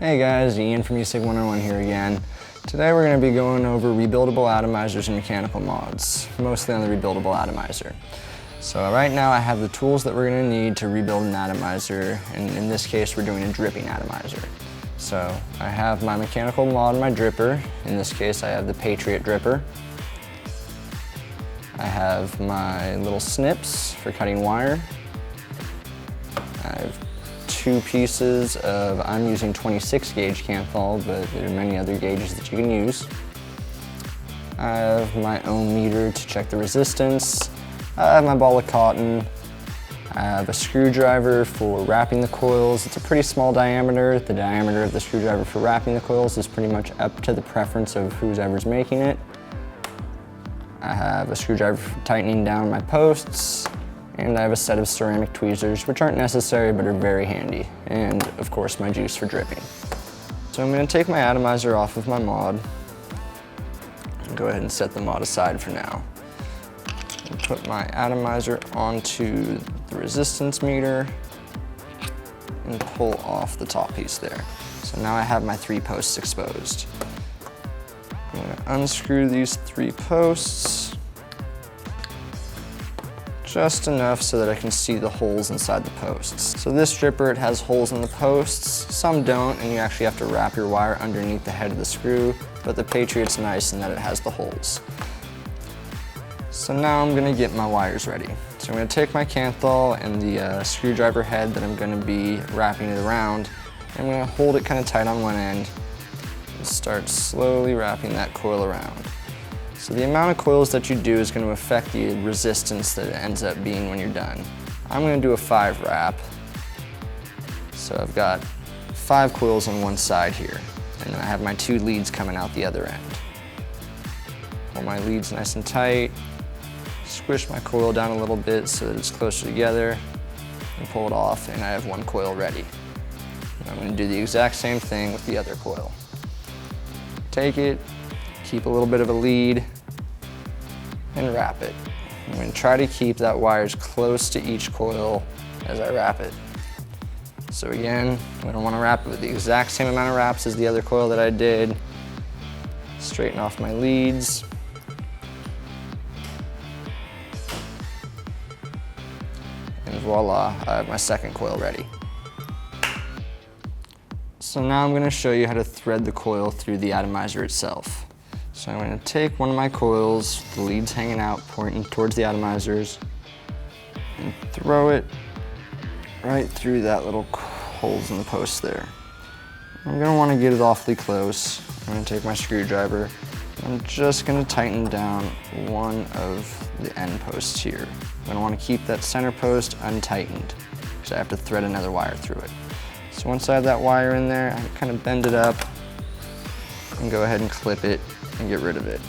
Hey guys, Ian from ECIG 101 here again. Today we're going to be going over rebuildable atomizers and mechanical mods, mostly on the rebuildable atomizer. So right now I have the tools that we're going to need to rebuild an atomizer, and in this case we're doing a dripping atomizer. So I have my mechanical mod and my dripper. In this case I have the Patriot dripper. I have my little snips for cutting wire. I have two pieces of, I'm using 26 gauge Canthal, but there are many other gauges that you can use. I have my own meter to check the resistance. I have my ball of cotton. I have a screwdriver for wrapping the coils. It's a pretty small diameter. The diameter of the screwdriver for wrapping the coils is pretty much up to the preference of whoever's making it. I have a screwdriver for tightening down my posts. And I have a set of ceramic tweezers, which aren't necessary but are very handy. And of course my juice for dripping. So I'm going to take my atomizer off of my mod and go ahead and set the mod aside for now. And put my atomizer onto the resistance meter and pull off the top piece there. So now I have my 3 posts exposed. I'm going to unscrew these 3 posts. Just enough so that I can see the holes inside the posts. So this dripper, it has holes in the posts. Some don't, and you actually have to wrap your wire underneath the head of the screw, but the Patriot's nice in that it has the holes. So now I'm gonna get my wires ready. So I'm gonna take my Canthal and the screwdriver head that I'm gonna be wrapping it around. I'm gonna hold it kind of tight on one end and start slowly wrapping that coil around. So the amount of coils that you do is going to affect the resistance that it ends up being when you're done. I'm going to do a 5 wrap. So I've got 5 coils on one side here, and then I have my 2 leads coming out the other end. Pull my leads nice and tight, squish my coil down a little bit so that it's closer together, and pull it off, and I have 1 coil ready. And I'm going to do the exact same thing with the other coil. Take it, keep a little bit of a lead, and wrap it. I'm going to try to keep that wire as close to each coil as I wrap it. So again, I don't want to wrap it with the exact same amount of wraps as the other coil that I did. Straighten off my leads. And voila, I have my second coil ready. So now I'm going to show you how to thread the coil through the atomizer itself. So I'm going to take one of my coils, the leads hanging out, pointing towards the atomizers, and throw it right through that little holes in the post there. I'm going to want to get it awfully close. I'm going to take my screwdriver. I'm just going to tighten down one of the end posts here. I'm going to want to keep that center post untightened because I have to thread another wire through it. So once I have that wire in there, I kind of bend it up and go ahead and clip it and get rid of it.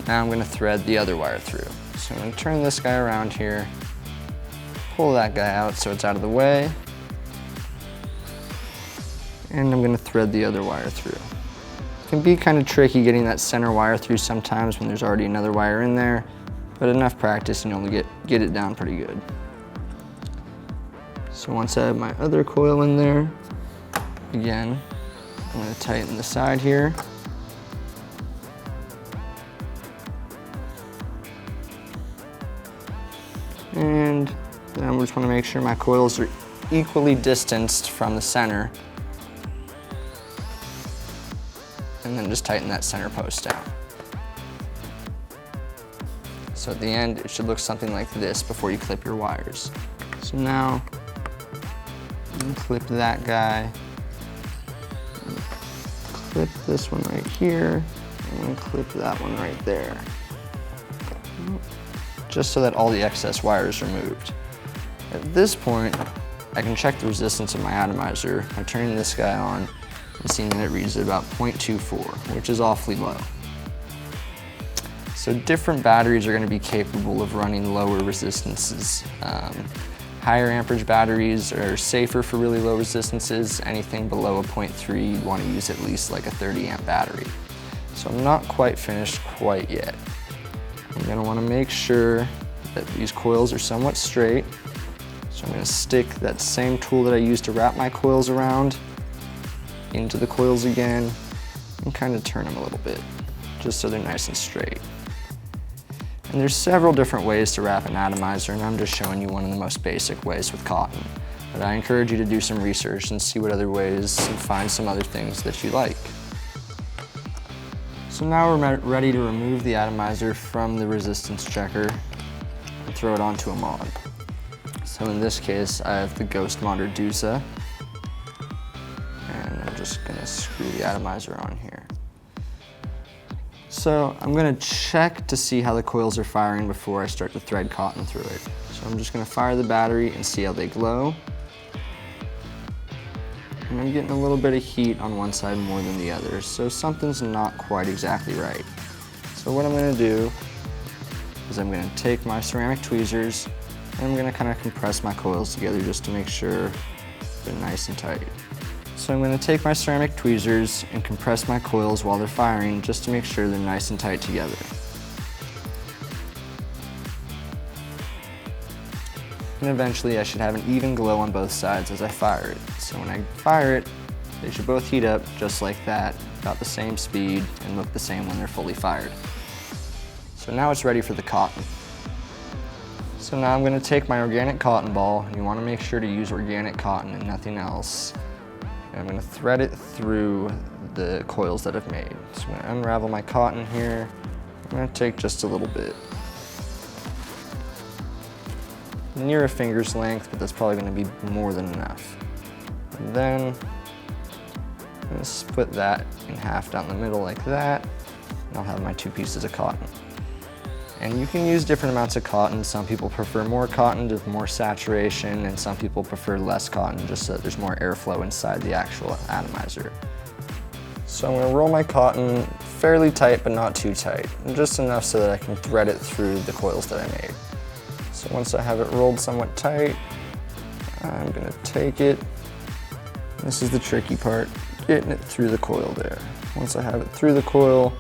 Now I'm going to thread the other wire through. So I'm going to turn this guy around here, pull that guy out so it's out of the way, and I'm going to thread the other wire through. It can be kind of tricky getting that center wire through sometimes when there's already another wire in there, but enough practice and you'll get it down pretty good. So once I have my other coil in there, again, I'm going to tighten the side here. And then I just want to make sure my coils are equally distanced from the center. And then just tighten that center post down. So at the end, it should look something like this before you clip your wires. So now, clip that guy. Clip this one right here, and then clip that one right there. Just so that all the excess wire is removed. At this point, I can check the resistance of my atomizer by turning this guy on and seeing that it reads at about 0.24, which is awfully low. So different batteries are going to be capable of running lower resistances. Higher amperage batteries are safer for really low resistances. Anything below a 0.3, you'd want to use at least like a 30 amp battery. So I'm not quite finished quite yet. I'm going to want to make sure that these coils are somewhat straight. So I'm going to stick that same tool that I used to wrap my coils around into the coils again and kind of turn them a little bit, just so they're nice and straight. And there's several different ways to wrap an atomizer, and I'm just showing you one of the most basic ways with cotton. But I encourage you to do some research and see what other ways and find some other things that you like. So now we're ready to remove the atomizer from the resistance checker and throw it onto a mod. So in this case, I have the Ghost Mod Reducer, and I'm just gonna screw the atomizer on here. So I'm gonna check to see how the coils are firing before I start to thread cotton through it. So I'm just gonna fire the battery and see how they glow. And I'm getting a little bit of heat on one side more than the other, so something's not quite exactly right. So what I'm gonna do is I'm gonna take my ceramic tweezers and I'm gonna kind of compress my coils together just to make sure they're nice and tight. So I'm gonna take my ceramic tweezers and compress my coils while they're firing just to make sure they're nice and tight together. And eventually I should have an even glow on both sides as I fire it. So when I fire it, they should both heat up just like that, about the same speed, and look the same when they're fully fired. So now it's ready for the cotton. So now I'm going to take my organic cotton ball, and you want to make sure to use organic cotton and nothing else. And I'm going to thread it through the coils that I've made. So I'm going to unravel my cotton here. I'm going to take just a little bit. Near a finger's length, but that's probably going to be more than enough. And then I'm going to split that in half down the middle like that, and I'll have my 2 pieces of cotton. And you can use different amounts of cotton. Some people prefer more cotton to more saturation, and some people prefer less cotton just so that there's more airflow inside the actual atomizer. So I'm going to roll my cotton fairly tight, but not too tight, just enough so that I can thread it through the coils that I made. So once I have it rolled somewhat tight, I'm going to take it. This is the tricky part, getting it through the coil there. Once I have it through the coil,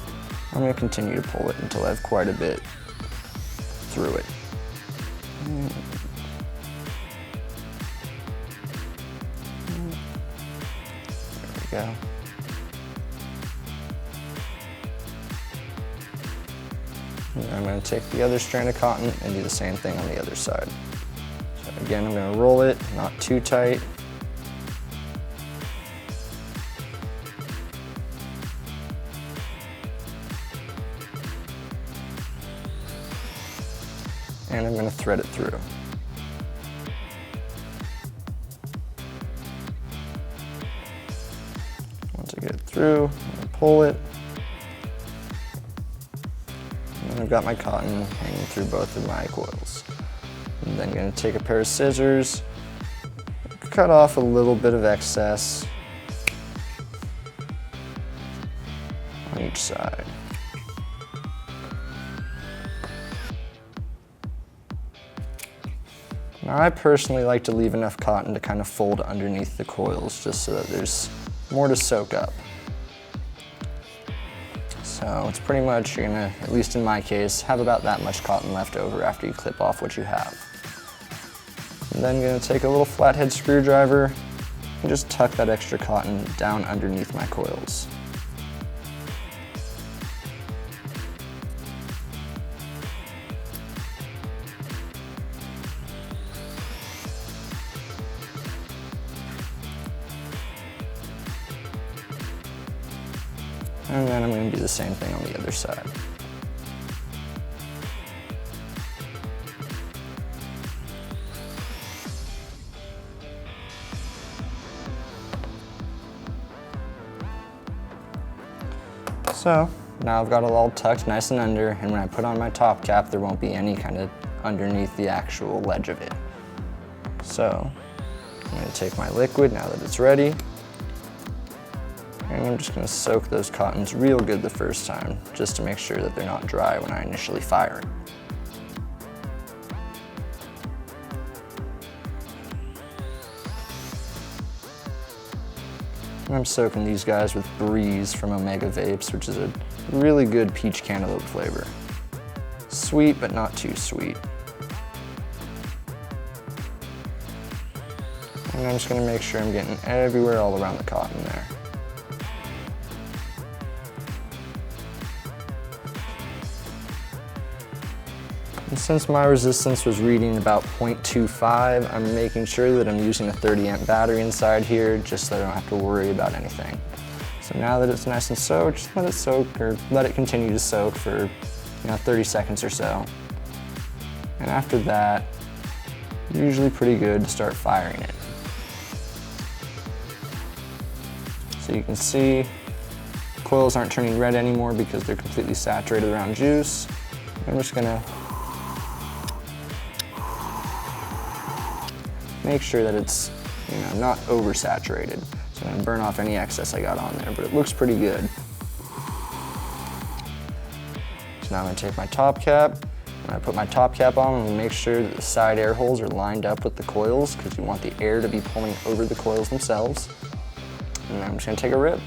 I'm going to continue to pull it until I have quite a bit through it. There we go. And I'm going to take the other strand of cotton and do the same thing on the other side. So again, I'm going to roll it, not too tight. And I'm going to thread it through. Once I get it through, I'm going to pull it. And I've got my cotton hanging through both of my coils. And then I'm going to take a pair of scissors, cut off a little bit of excess on each side. Now I personally like to leave enough cotton to kind of fold underneath the coils just so that there's more to soak up. So it's pretty much, you're gonna, at least in my case, have about that much cotton left over after you clip off what you have. And then I'm gonna take a little flathead screwdriver and just tuck that extra cotton down underneath my coils. And then I'm going to do the same thing on the other side. So now I've got it all tucked nice and under, and when I put on my top cap, there won't be any kind of underneath the actual ledge of it. So I'm going to take my liquid now that it's ready. And I'm just going to soak those cottons real good the first time, just to make sure that they're not dry when I initially fire it. And I'm soaking these guys with Breeze from Omega Vapes, which is a really good peach cantaloupe flavor. Sweet, but not too sweet. And I'm just gonna make sure I'm getting everywhere all around the cotton there. And since my resistance was reading about 0.25, I'm making sure that I'm using a 30 amp battery inside here just so I don't have to worry about anything. So now that it's nice and soaked, just let it soak, or let it continue to soak for 30 seconds or so. And after that, usually pretty good to start firing it. So you can see coils aren't turning red anymore because they're completely saturated around juice. I'm just gonna make sure that it's not oversaturated. So I'm gonna burn off any excess I got on there, but it looks pretty good. So now I'm gonna take my top cap. When I put my top cap on, I'm gonna make sure that the side air holes are lined up with the coils because you want the air to be pulling over the coils themselves. And then I'm just gonna take a rip.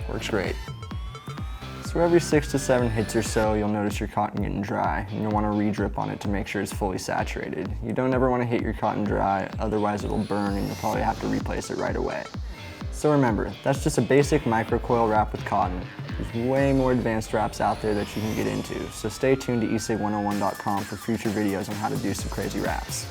Works great. So every 6 to 7 hits or so, you'll notice your cotton getting dry, and you'll want to re-drip on it to make sure it's fully saturated. You don't ever want to hit your cotton dry, otherwise it'll burn and you'll probably have to replace it right away. So remember, that's just a basic microcoil wrap with cotton. There's way more advanced wraps out there that you can get into, so stay tuned to ECIG101.com for future videos on how to do some crazy wraps.